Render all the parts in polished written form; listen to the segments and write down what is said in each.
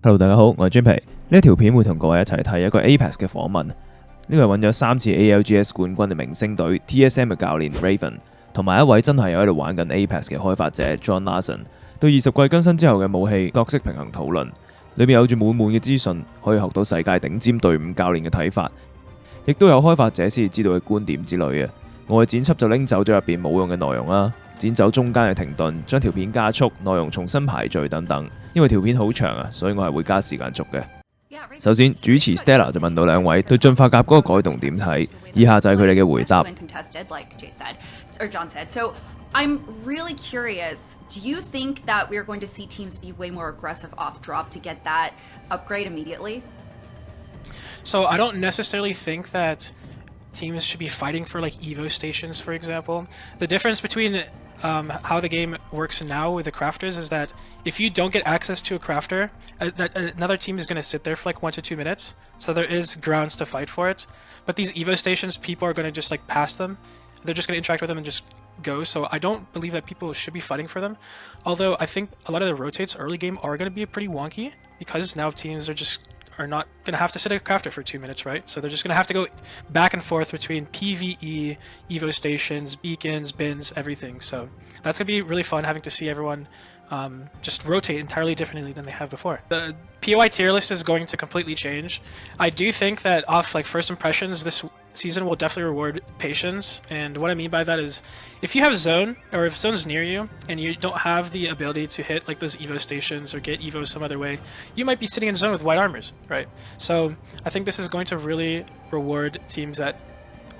Hello， 大家好，我係 Jim 皮。呢一條片會同各位一齊睇一個 Apex 嘅訪問。呢個係揾咗3次 ALGS 冠軍嘅明星隊 TSM 嘅教練 Raven， 同埋一位真係有喺度玩緊 Apex 嘅開發者 John Larson， 對20季更新之後嘅武器角色平衡討論，裏面有住滿滿嘅資訊，可以學到世界頂尖隊伍教練嘅睇法，亦都有開發者先知道嘅觀點之類嘅。我嘅剪輯就拎走咗入邊冇用嘅內容啦，剪走中間嘅停頓，將條片加速，內容重新排序等等。因為條片好長啊，所以我係會加時間續嘅。首先，主持 Stella 就問到兩位對進化甲嗰個改動點睇，以下就係佢哋嘅回答。I'm really curious, do you think that we're going to see teams be way more aggressive off drop to get that upgrade immediately? So I don't necessarily think that teams should be fighting for like Evo stations, for example. The difference between how the game works now with the crafters is that if you don't get access to a crafter, another team is going to sit there for like 1 to 2 minutes. So there is grounds to fight for it. But these Evo stations, people are going to just like pass them. They're just going to interact with them and just go. So I don't believe that people should be fighting for them. Although I think a lot of the rotates early game are going to be pretty wonky because now teams are not going to have to sit at a crafter for 2 minutes, right? So they're just going to have to go back and forth between PvE, Evo stations, beacons, bins, everything. So that's going to be really fun having to see everyone just rotate entirely differently than they have before. The POI tier list is going to completely change. I do think that off like first impressions, this season will definitely reward patience. And what I mean by that is if you have zone, or if zone's near you and you don't have the ability to hit like those Evo stations or get Evo some other way, you might be sitting in zone with white armors, right? So I think this is going to really reward teams that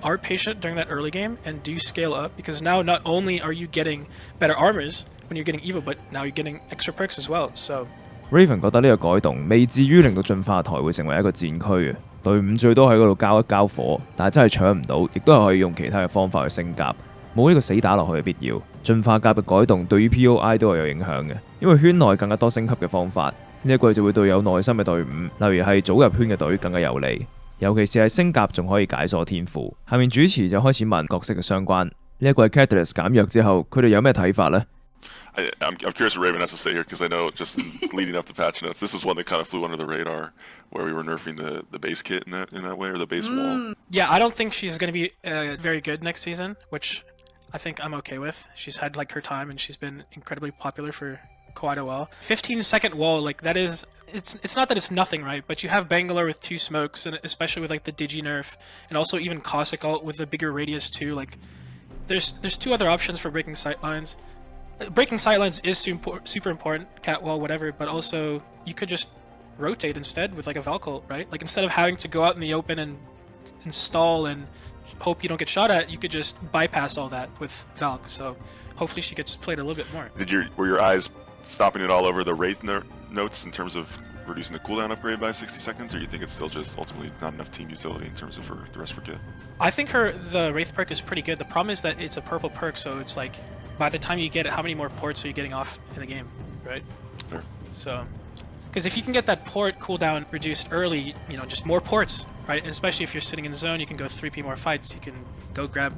are patient during that early game and do scale up, because now not only are you getting better armors when you're getting Evo, but now you're getting extra perks as well. So Raven 覺得呢個改動未至於令到進化台會成為一個戰區嘅，隊伍最多喺嗰度交一交火，但係真係搶唔到，亦都係可以用其他嘅方法去升甲，冇呢個死打落去嘅必要。進化甲嘅改動對於 POI 都係有影響嘅，因為圈內更加多升級嘅方法，呢一季就會對有耐心嘅隊伍，例如係早入圈嘅隊更加有利，尤其是係升甲仲可以解鎖天賦。下面主持就開始問角色嘅相關，呢一季 Catalyst 減弱之後，佢哋有咩睇法呢？ I'm curious what Raven has to say here, because I know just leading up to patch notes, this is one that kind of flew under the radar, where we were nerfing the base kit in that way, or the base wall. Yeah, I don't think she's going to be very good next season, which I think I'm okay with. She's had like her time and she's been incredibly popular for quite a while. 15-second wall, like that is, it's not that it's nothing, right? But you have Bangalore with 2 smokes, and especially with like the Digi nerf, and also even Cossack ult with a bigger radius too. Like there's 2 other options for breaking sightlines. Breaking sightlines is super important, cat wall, whatever, but also you could just rotate instead with like a Valk ult, right? Like instead of having to go out in the open and install and hope you don't get shot at, you could just bypass all that with Valk. So hopefully she gets played a little bit more. Were your eyes stopping it all over the Wraith notes in terms of reducing the cooldown upgrade by 60 seconds, or you think it's still just ultimately not enough team utility in terms of the rest of her kit? I think the Wraith perk is pretty good. The problem is that it's a purple perk, so it's like by the time you get it, how many more ports are you getting off in the game, right? Fair. So, because if you can get that port cooldown reduced early, you know, just more ports, right? And especially if you're sitting in zone, you can go 3p more fights. You can go grab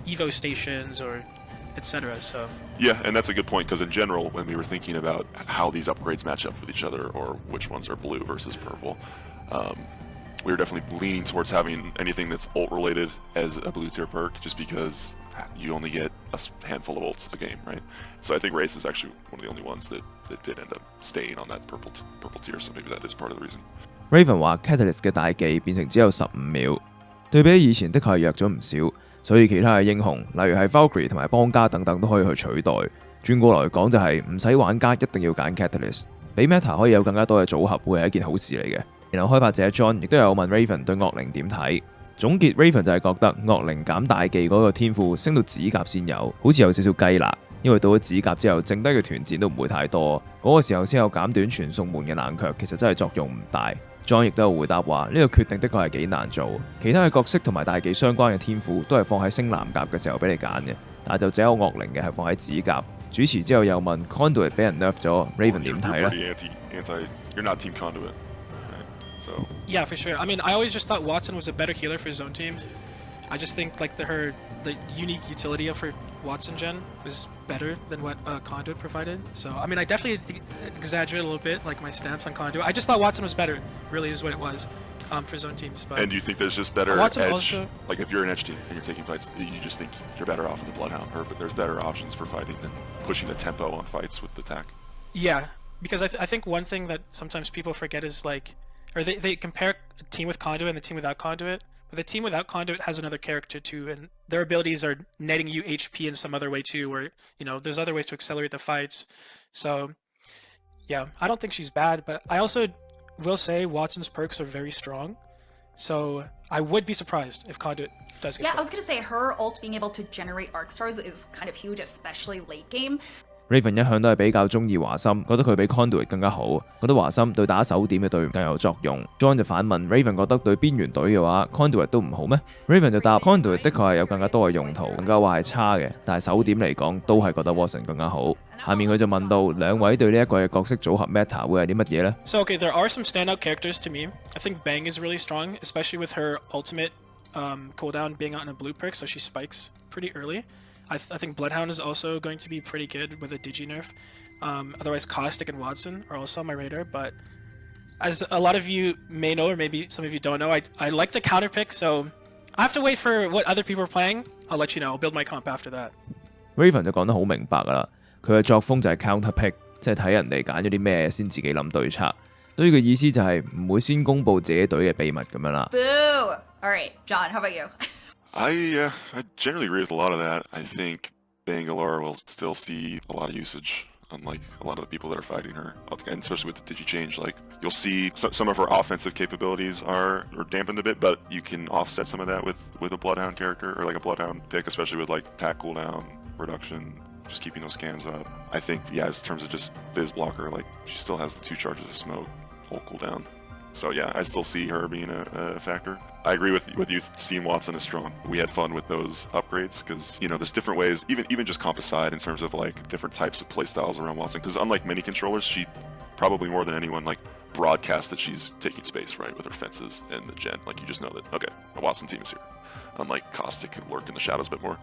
Evo stations or etc. So yeah, and that's a good point, because in general, when we were thinking about how these upgrades match up with each other, or which ones are blue versus purple, we were definitely leaning towards having anything that's ult related as a blue tier perk, just because you only get a handful of ults a game, right? So I think Wraith is actually one of the only ones that did end up staying on that purple tier, so maybe that is part of the reason. Raven 話 Catalyst 嘅大技變成只有15秒，對比以前的確係弱咗唔少，所以其他嘅英雄，例如係 Valkyrie 同埋邦家等等都可以去取代。轉過來講就係唔使玩家一定要揀 Catalyst， 俾 Meta 可以有更加多嘅組合，會係一件好事嚟嘅。然後開發者 John 亦都有問 Raven 對惡靈點睇。總結 Raven 就係覺得惡靈減大技嗰個天賦升到指甲先有，好似有少少雞肋，因為到咗指甲之後，剩低嘅團戰都唔會太多，嗰個時候先有減短傳送門嘅冷卻，其實真係作用唔大。John 亦都有回答話呢個決定的確係幾難做，其他嘅角色同埋大技相關嘅天賦都係放喺升藍甲嘅時候俾你揀嘅，但係就只有惡靈嘅係放喺指甲。主持之後又問 Conduit 俾人 nerf 咗 ，Raven 點睇呢？ You're not team Conduit. So. Yeah, for sure. I mean, I always just thought Watson was a better healer for zone teams. I just think like the unique utility of her Watson gen was better than what Conduit provided. So, I mean, I definitely exaggerate a little bit, like my stance on Conduit. I just thought Watson was better, really is what it was for zone teams. But and do you think there's just better Watson edge? Also, like if you're an edge team and you're taking fights, you just think you're better off with the Bloodhound, or but there's better options for fighting than pushing the tempo on fights with the attack? Yeah, because I think one thing that sometimes people forget is like, or they compare a team with Conduit and the team without Conduit. But the team without Conduit has another character too, and their abilities are netting you HP in some other way too, where, you know, there's other ways to accelerate the fights. So, yeah, I don't think she's bad, but I also will say Watson's perks are very strong. So I would be surprised if Conduit does get I was gonna say her ult being able to generate arc stars is kind of huge, especially late game. Raven 一向都係比較中意華森，覺得佢比 Conduit 更加好，覺得華森對打手點嘅隊更有作用。John 就反問 Raven 覺得對邊緣隊嘅話 Conduit 都唔好咩 ？Raven 就答 Conduit 的確係有更加多嘅用途，更加話係差嘅，但係手點嚟講都係覺得 Watson 更加好。下面佢就問到兩位對呢一季嘅角色組合 Meta 會係啲乜嘢呢？ So okay, there are some standout characters to me. I think Bang is really strong, especially with her ultimate cooldown being on a blue perk, so she spikes pretty early. I think Bloodhound is also going to be pretty good with a digi nerf. Otherwise, Caustic and Watson are also on my radar. But as a lot of you may know, or maybe some of you don't know, I like to counter pick. So I have to wait for what other people are playing. I'll let you know. I'll build my comp after that. Raven 就講得好明白㗎啦，佢嘅作風就係 counter pick，即係睇人哋揀咗啲咩先自己諗對策。所以嘅意思就係唔會先公佈自己隊嘅秘密咁樣啦。Boo! All right, John, how about you? I generally agree with a lot of that. I think Bangalore will still see a lot of usage, unlike a lot of the people that are fighting her, and especially with the digi change. Like you'll see some of her offensive capabilities are dampened a bit, but you can offset some of that with a Bloodhound character or like a Bloodhound pick, especially with like attack cooldown reduction, just keeping those scans up. I think in terms of just Fizz blocker, like she still has the 2 charges of smoke, whole cooldown. So yeah, I still see her being a factor. I agree with you. Seeing Watson is strong. We had fun with those upgrades because, you know, there's different ways, even just comp aside, in terms of like different types of playstyles around Watson. Because unlike many controllers, she probably more than anyone like broadcasts that she's taking space, right, with her fences and the gen. Like you just know that, okay, the Watson team is here. Unlike Caustic could lurk in the shadows a bit more.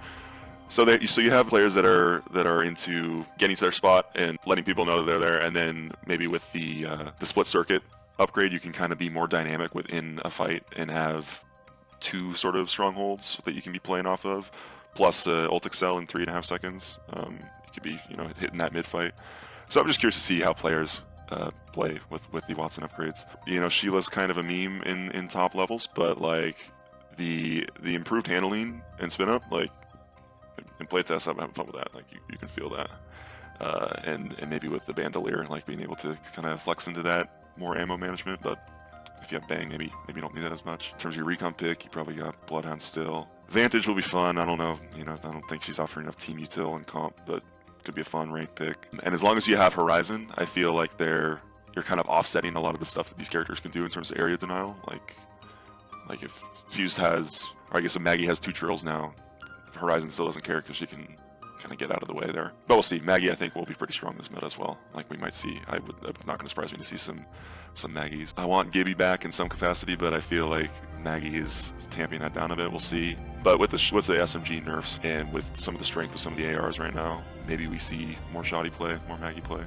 So you have players that are into getting to their spot and letting people know that they're there, and then maybe with the split circuit upgrade, you can kind of be more dynamic within a fight and have 2 sort of strongholds that you can be playing off of, plus ult excel in 3.5 seconds. You could be, you know, hitting that mid fight. So I'm just curious to see how players play with the Watson upgrades. You know, Sheila's kind of a meme in top levels, but like the improved handling and spin up, like in playtest, I'm having fun with that. Like you can feel that, and maybe with the Bandolier, like being able to kind of flex into that. More ammo management, but if you have Bang, maybe you don't need that as much. In terms of your recon pick, you probably got Bloodhound still. Vantage will be fun. I don't know, you know, I don't think she's offering enough team util and comp, but could be a fun rank pick. And as long as you have Horizon, I feel like you're kind of offsetting a lot of the stuff that these characters can do in terms of area denial. Like if Fuse has, or I guess if Maggie has 2 drills now, Horizon still doesn't care because she can kind of get out of the way there. But we'll see. Maggie, I think, will be pretty strong this meta as well. Like we might see. I'm not going to surprise me to see some Maggies. I want Gibby back in some capacity, but I feel like Maggie is tamping that down a bit. We'll see. But with the SMG nerfs and with some of the strength of some of the ARs right now, maybe we see more shoddy play, more Maggie play.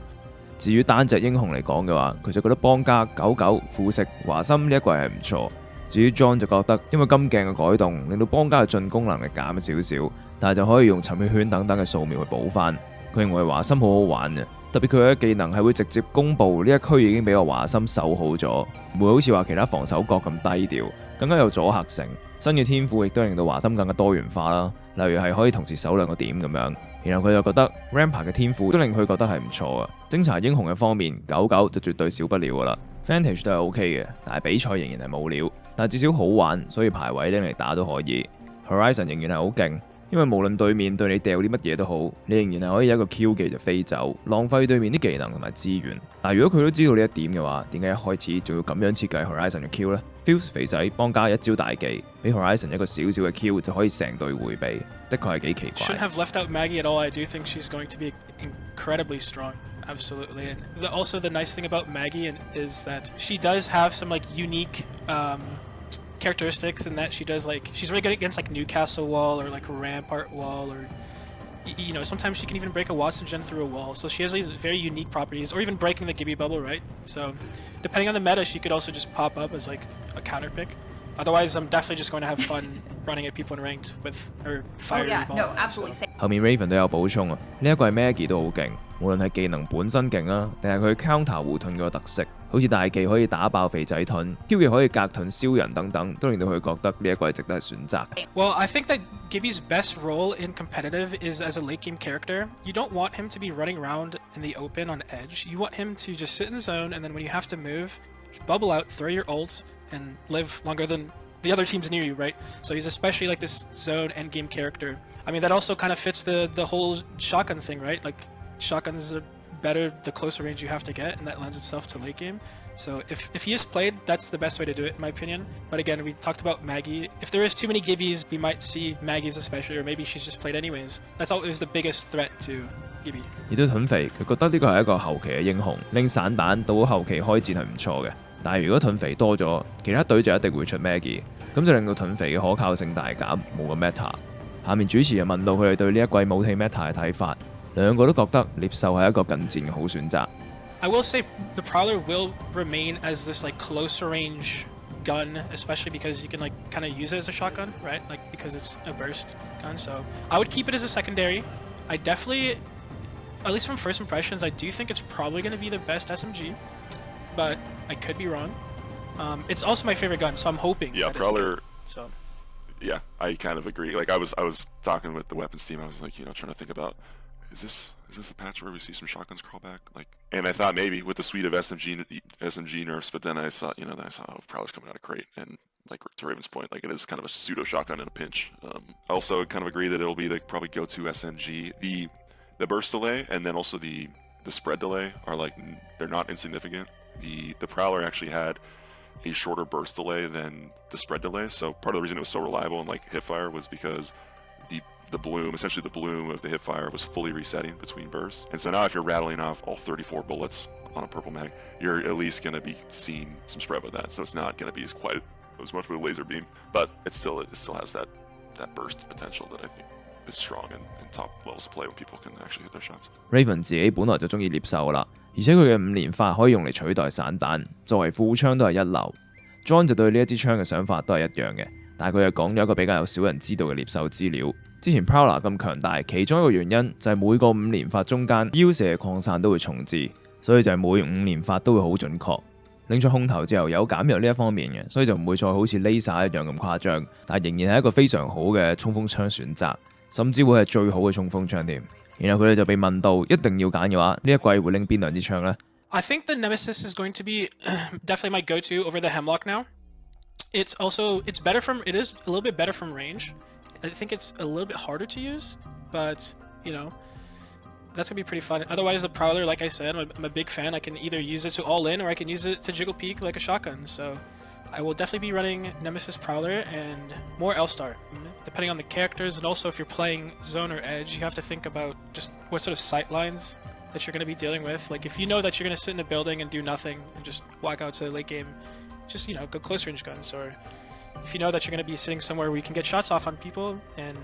至於單隻英雄嚟講嘅話，佢就覺得邦家、99、腐蝕、華森呢一季係唔錯。至於 John 就覺得，因為金鏡嘅改動，令到邦家嘅進攻能力減少少，但係就可以用尋血圈等等嘅掃描去補翻。佢認為華森好好玩嘅，特別佢嘅技能係會直接公佈呢一區已經俾個華森守好咗，唔會好似話其他防守角咁低調，更加有阻嚇性。新嘅天賦亦都令到華森更加多元化啦，例如係可以同時守2個點咁樣。然後佢就覺得 Rampart 嘅天賦都令佢覺得係唔錯啊。偵查英雄嘅方面，99就絕對少不了㗎啦。Vantage 都係 OK 嘅，但係比賽仍然係冇料。但係至少好玩，所以排位拎嚟打都可以。Horizon 仍然係好勁，因為無論對面對你掉啲乜嘢都好，你仍然係可以有一個 Q 技就飛走，浪費對面啲技能同埋資源。但係如果佢都知道呢一點嘅話，點解一開始仲要咁樣設計 Horizon 嘅 Q 呢？ Fuse 肥仔幫加一招大技，俾 Horizon 一個小小嘅 Q 就可以成隊迴避，的確係幾奇怪。Shouldn't have left out Maggie at all. I do think she's going to be incredibly strong. Absolutely. And also the nice thing about Maggie is that she does have some like unique characteristics in that she does like she's really good against like Newcastle wall or like Rampart wall or you know, sometimes she can even break a Watson gen through a wall. So she has these very unique properties, or even breaking the Gibby bubble, right? So depending on the meta, she could also just pop up as like a counter pick. Otherwise, I'm definitely just going to have fun running at people in ranked with her fiery Oh yeah, ball. no, absolutely. So. 後面 Raven 都有補充啊，呢一季 Maggie 都好勁，無論係技能本身勁啊，定係佢 counter 護盾嗰個特色，好似大技可以打爆肥仔盾，Q 技可以隔盾燒人等等，都令到佢覺得呢一季值得選擇。Well, I think that Gibby's best role in competitive is as a late game character. You don't want him to be running around in the open on edge. You want him to just sit in zone, and then when you have to move, bubble out, throw your ult, and live longer than the other teams near you, right? So he's especially like this zone endgame character. I mean, that also kind of fits the whole shotgun thing, right? Like, shotguns are better the closer range you have to get, and that lends itself to late game. So if he is played, that's the best way to do it, in my opinion. But again, we talked about Maggie. If there is too many Gibbies, we might see Maggie's especially, or maybe she's just played anyways. That's always the biggest threat to Gibby. 而對盾肥，佢覺得呢個係一個後期嘅英雄，拎散彈到後期開戰係唔錯嘅。但係如果盾肥多咗，其他隊就一定會出 Maggie， 咁就令到盾肥嘅可靠性大減，冇咁 meta。下面主持人問到佢哋對呢一季武器 meta 嘅睇法，兩個都覺得獵獸係一個近戰嘅好選擇。I will say the Prowler will remain as this like closer range gun, especially because you can like kind of use it as a shotgun, right? Like because it's a burst gun. So I would keep it as a secondary. I definitely, at least from first impressions, I do think it's probably going to be the best SMG, but I could be wrong. It's also my favorite gun, so I'm hoping. Yeah, that Prowler. So. Yeah, I kind of agree. Like I was talking with the weapons team. I was like, trying to think about, is this a patch where we see some shotguns crawl back? Like, and I thought maybe with the suite of SMG nerfs, but then I saw, Prowler's coming out of crate, and like to Raven's point, like it is kind of a pseudo shotgun in a pinch. I also kind of agree that it'll be the probably go-to SMG. The burst delay and then also the spread delay are like they're not insignificant. The Prowler actually had a shorter burst delay than the spread delay, so part of the reason it was so reliable and like hipfire was because the bloom, essentially the bloom of the hipfire was fully resetting between bursts. And so now if you're rattling off all 34 bullets on a purple mag, you're at least going to be seeing some spread with that. So it's not going to be as much with a laser beam, but it still has that burst potential that I think is strong in top levels of play when people can actually hit their shots. Raven 自己本來就中意獵獸啦，而且佢嘅5連發可以用嚟取代散彈，作為副槍都係一流。John 就對呢一支槍嘅想法都係一樣嘅，但係佢又講咗一個比較有少人知道嘅獵獸資料。之前 Prowler 咁強大，其中一個原因就係每個5連發中間腰射嘅擴散都會重置，所以就係每5連發都會好準確。拎出空投之後有減弱呢一方面嘅，所以就唔會再好似 Laser 一樣咁誇張，但係仍然係一個非常好嘅衝鋒槍選擇，甚至會係最好嘅衝鋒槍添。然後佢哋就被問到一定要揀嘅話，呢一季會拎邊兩支槍呢？ I think the Nemesis is going to be definitely my go-to over the Hemlock now. It is a little bit better from range. I think it's a little bit harder to use, but that's gonna be pretty fun. Otherwise, the Prowler, like I said, I'm a big fan. I can either use it to all in or I can use it to jiggle peek like a shotgun. So I will definitely be running Nemesis Prowler and more L-Star, depending on the characters. And also, if you're playing zone or edge, you have to think about just what sort of sight lines that you're going to be dealing with. Like if you know that you're going to sit in a building and do nothing and just walk out to late game, just go close range guns. Or if you know that you're going to be sitting somewhere where you can get shots off on people and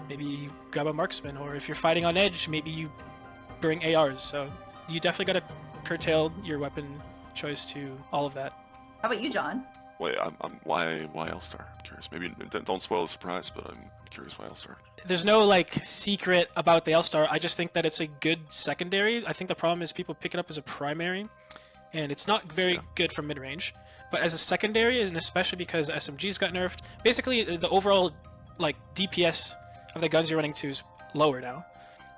maybe you grab a marksman. Or if you're fighting on edge, maybe you bring ARs. So you definitely got to curtail your weapon choice to all of that. How about you, John? Wait, why L-Star? I'm curious. Maybe don't spoil the surprise, but I'm curious why L-Star. There's no secret about the L-Star. I just think that it's a good secondary. I think the problem is people pick it up as a primary, and it's not very good for mid-range. But as a secondary, and especially because SMGs got nerfed, basically the overall DPS of the guns you're running to is lower now.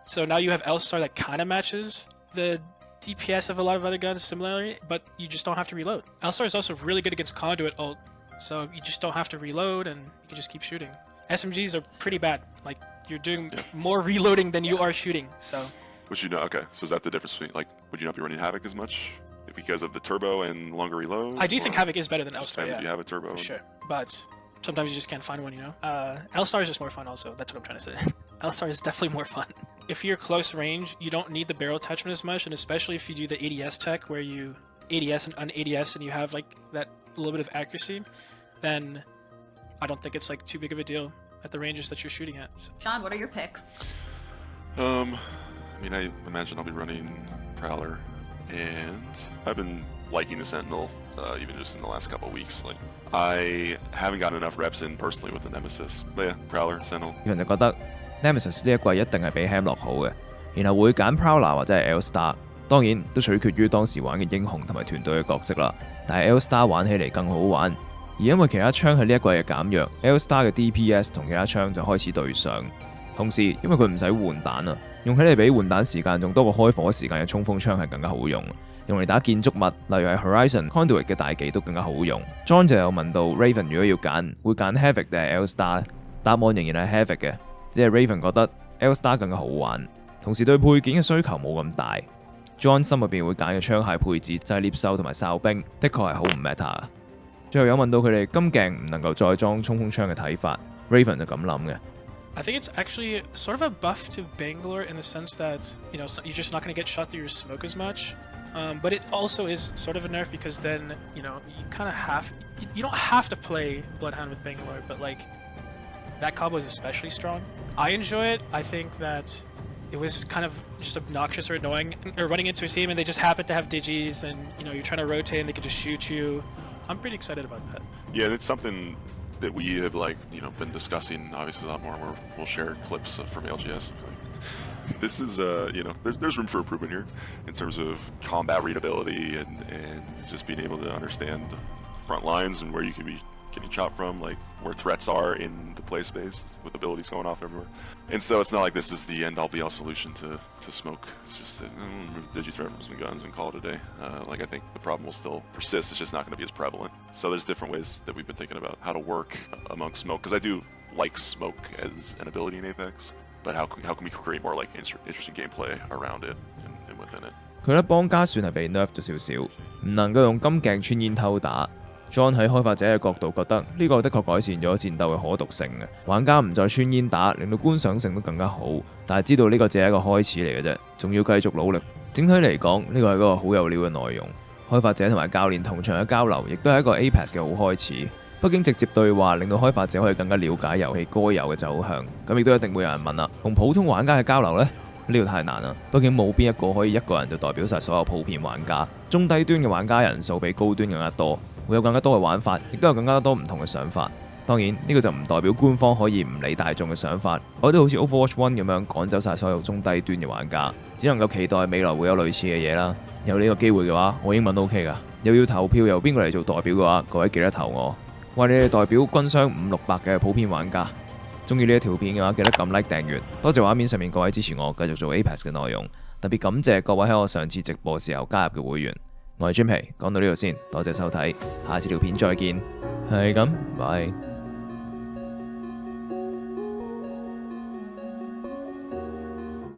So now you have L-Star that kind of matches the DPS of a lot of other guns similarly, but you just don't have to reload. L-Star is also really good against Conduit ult, so you just don't have to reload and you can just keep shooting. SMGs are pretty bad. Like, you're doing more reloading than you are shooting, so... Okay, so is that the difference between, would you not be running Havoc as much because of the turbo and longer reload? I do think Havoc is better than L-Star, you have a turbo? For sure, but sometimes you just can't find one, L-Star is just more fun also, that's what I'm trying to say. L-Star is definitely more fun. If you're close range, you don't need the barrel attachment as much, and especially if you do the ADS tech where you ADS and un-ADS and you have that little bit of accuracy, then I don't think it's too big of a deal at the ranges that you're shooting at. So. John, what are your picks? I mean, I imagine I'll be running Prowler, and I've been liking the Sentinel, even just in the last couple of weeks. Like, I haven't gotten enough reps in personally with the Nemesis, but yeah, Prowler, Sentinel. 有人就覺得 Nemesis 呢一季一定係比 Hemlock 好嘅，然後會揀 Prowler 或者係 L-Star， 當然都取決於當時玩嘅英雄同埋團隊嘅角色啦。但係 L-Star 玩起嚟更好玩，而因為其他槍喺呢一季嘅減弱 ，L-Star 嘅 DPS 同其他槍就開始對上。同時，因為佢唔使換彈啊，用起嚟比換彈時間仲多過開火時間嘅衝鋒槍係更加好用，用嚟打建築物，例如係 Horizon、Conduit 嘅大技都更加好用。John 就有問到 Raven 如果要揀，會揀 Havoc 定係 L-Star？ 答案仍然係 Havoc 嘅，只係 Raven 覺得 L-Star 更加好玩，同時對配件嘅需求冇咁大。John 心入邊會揀嘅槍械配置就係獵獸同埋哨兵，的確係好唔 meta。最後有問到佢哋金鏡唔能夠再裝衝鋒槍嘅睇法 ，Raven 就咁諗嘅。I think it's actually sort of a buff to Bangalore in the sense that, you know, you're just not going to get shot through your smoke as much. But it also is sort of a nerf because then, you know, you kind of you don't have to play Bloodhound with Bangalore, but like, that combo is especially strong. I enjoy it. I think that it was kind of just obnoxious or annoying, or running into a team and they just happen to have digis and, you know, you're trying to rotate and they could just shoot you. I'm pretty excited about that. Yeah, it's something that we have, like, you know, been discussing obviously a lot more, where we'll share clips from LGS. This is, you know, there's room for improvement here in terms of combat readability and just being able to understand front lines and where you can be getting shot from, like where threats are in the play space with abilities going off everywhere. And so it's not like this is the end all be all solution to smoke. It's just that digi-threat from some guns and call it a day. Like, I think the problem will still persist. It's just not going to be as prevalent. So there's different ways that we've been thinking about how to work among smoke, because I do like smoke as an ability in Apex, but how can we create more like interesting gameplay around it and within it? 佢覺得邦家算係被 nerf 咗少少，唔能夠用金鏡穿煙偷打。John 喺開發者嘅角度覺得呢個的確改善咗戰鬥嘅可讀性嘅，玩家唔再穿煙打，令到觀賞性都更加好。但係知道呢個只係一個開始嚟嘅啫，仲要繼續努力。整體嚟講，呢個係一個好有料嘅內容。開發者同埋教練同場嘅交流，亦都係一個 Apex 嘅好開始。畢竟直接對話令到開發者可以更加了解遊戲該有嘅走向。咁亦都一定會有人問啦，同普通玩家嘅交流呢？呢個太難啦，畢竟冇邊一個可以一個人就代表晒所有普遍玩家。中低端嘅玩家人數比高端更加多，會有更加多嘅玩法，亦都有更加多唔同嘅想法。當然呢個就唔代表官方可以唔理大眾嘅想法，我都好似 Overwatch 1咁樣趕走晒所有中低端嘅玩家，只能夠期待未來會有類似嘅嘢啦。有呢個機會嘅話，我英文 OK 㗎，又要投票由邊個嚟做代表嘅話，各位記得投我，為你哋代表軍傷500-600嘅普遍玩家。中意呢一條片嘅話，記得撳 like 訂閱。多謝畫面上面各位支持我繼續做 Apex 嘅內容，特別感謝各位喺我上次直播時候加入嘅會員。我係 Jim 皮，講到呢度先，多謝收睇，下次條片再見，係咁，拜。